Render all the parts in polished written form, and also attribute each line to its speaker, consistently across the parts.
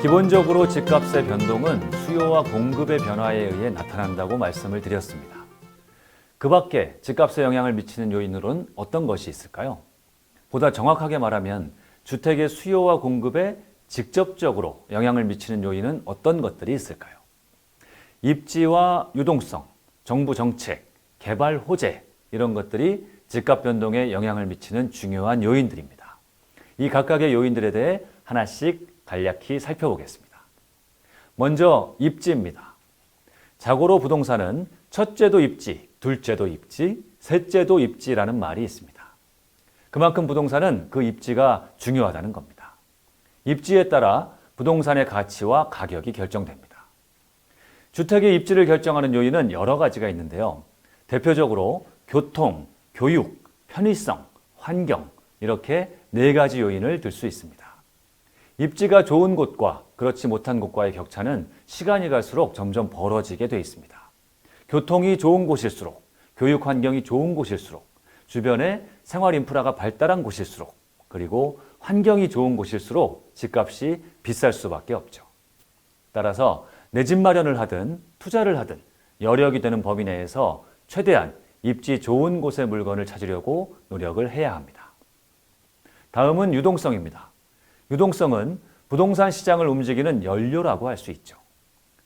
Speaker 1: 기본적으로 집값의 변동은 수요와 공급의 변화에 의해 나타난다고 말씀을 드렸습니다. 그 밖에 집값에 영향을 미치는 요인으로는 어떤 것이 있을까요? 보다 정확하게 말하면 주택의 수요와 공급에 직접적으로 영향을 미치는 요인은 어떤 것들이 있을까요? 입지와 유동성, 정부 정책, 개발 호재 이런 것들이 집값 변동에 영향을 미치는 중요한 요인들입니다. 이 각각의 요인들에 대해 하나씩 간략히 살펴보겠습니다. 먼저 입지입니다. 자고로 부동산은 첫째도 입지, 둘째도 입지, 셋째도 입지라는 말이 있습니다. 그만큼 부동산은 그 입지가 중요하다는 겁니다. 입지에 따라 부동산의 가치와 가격이 결정됩니다. 주택의 입지를 결정하는 요인은 여러 가지가 있는데요. 대표적으로 교통, 교육, 편의성, 환경 이렇게 네 가지 요인을 들 수 있습니다. 입지가 좋은 곳과 그렇지 못한 곳과의 격차는 시간이 갈수록 점점 벌어지게 돼 있습니다. 교통이 좋은 곳일수록, 교육 환경이 좋은 곳일수록, 주변에 생활 인프라가 발달한 곳일수록, 그리고 환경이 좋은 곳일수록 집값이 비쌀 수밖에 없죠. 따라서 내 집 마련을 하든 투자를 하든 여력이 되는 범위 내에서 최대한 입지 좋은 곳의 물건을 찾으려고 노력을 해야 합니다. 다음은 유동성입니다. 유동성은 부동산 시장을 움직이는 연료라고 할 수 있죠.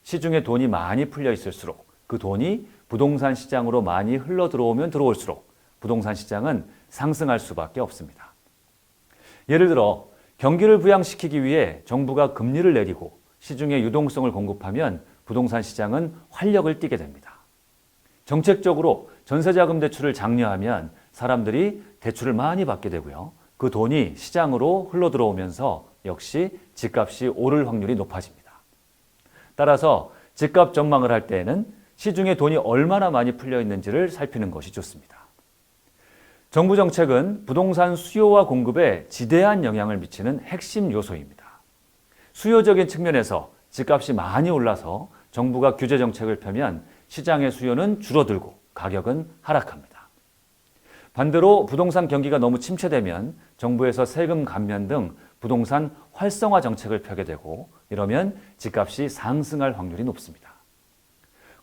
Speaker 1: 시중에 돈이 많이 풀려 있을수록 그 돈이 부동산 시장으로 많이 흘러 들어오면 들어올수록 부동산 시장은 상승할 수밖에 없습니다. 예를 들어 경기를 부양시키기 위해 정부가 금리를 내리고 시중에 유동성을 공급하면 부동산 시장은 활력을 띠게 됩니다. 정책적으로 전세자금 대출을 장려하면 사람들이 대출을 많이 받게 되고요. 그 돈이 시장으로 흘러 들어오면서 역시 집값이 오를 확률이 높아집니다. 따라서 집값 전망을 할 때에는 시중에 돈이 얼마나 많이 풀려 있는지를 살피는 것이 좋습니다. 정부 정책은 부동산 수요와 공급에 지대한 영향을 미치는 핵심 요소입니다. 수요적인 측면에서 집값이 많이 올라서 정부가 규제 정책을 펴면 시장의 수요는 줄어들고 가격은 하락합니다. 반대로 부동산 경기가 너무 침체되면 정부에서 세금 감면 등 부동산 활성화 정책을 펴게 되고 이러면 집값이 상승할 확률이 높습니다.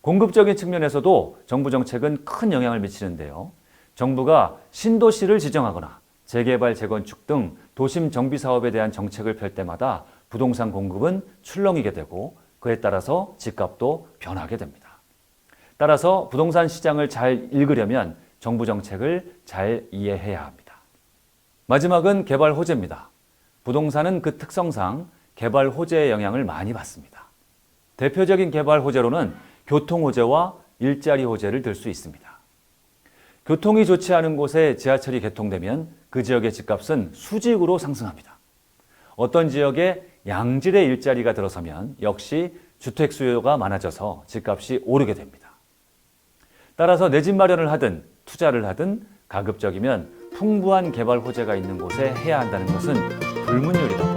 Speaker 1: 공급적인 측면에서도 정부 정책은 큰 영향을 미치는데요. 정부가 신도시를 지정하거나 재개발, 재건축 등 도심 정비 사업에 대한 정책을 펼 때마다 부동산 공급은 출렁이게 되고 그에 따라서 집값도 변하게 됩니다. 따라서 부동산 시장을 잘 읽으려면 정부 정책을 잘 이해해야 합니다. 마지막은 개발 호재입니다. 부동산은 그 특성상 개발 호재의 영향을 많이 받습니다. 대표적인 개발 호재로는 교통 호재와 일자리 호재를 들 수 있습니다. 교통이 좋지 않은 곳에 지하철이 개통되면 그 지역의 집값은 수직으로 상승합니다. 어떤 지역에 양질의 일자리가 들어서면 역시 주택 수요가 많아져서 집값이 오르게 됩니다. 따라서 내 집 마련을 하든 투자를 하든 가급적이면 풍부한 개발 호재가 있는 곳에 해야 한다는 것은 불문율이라고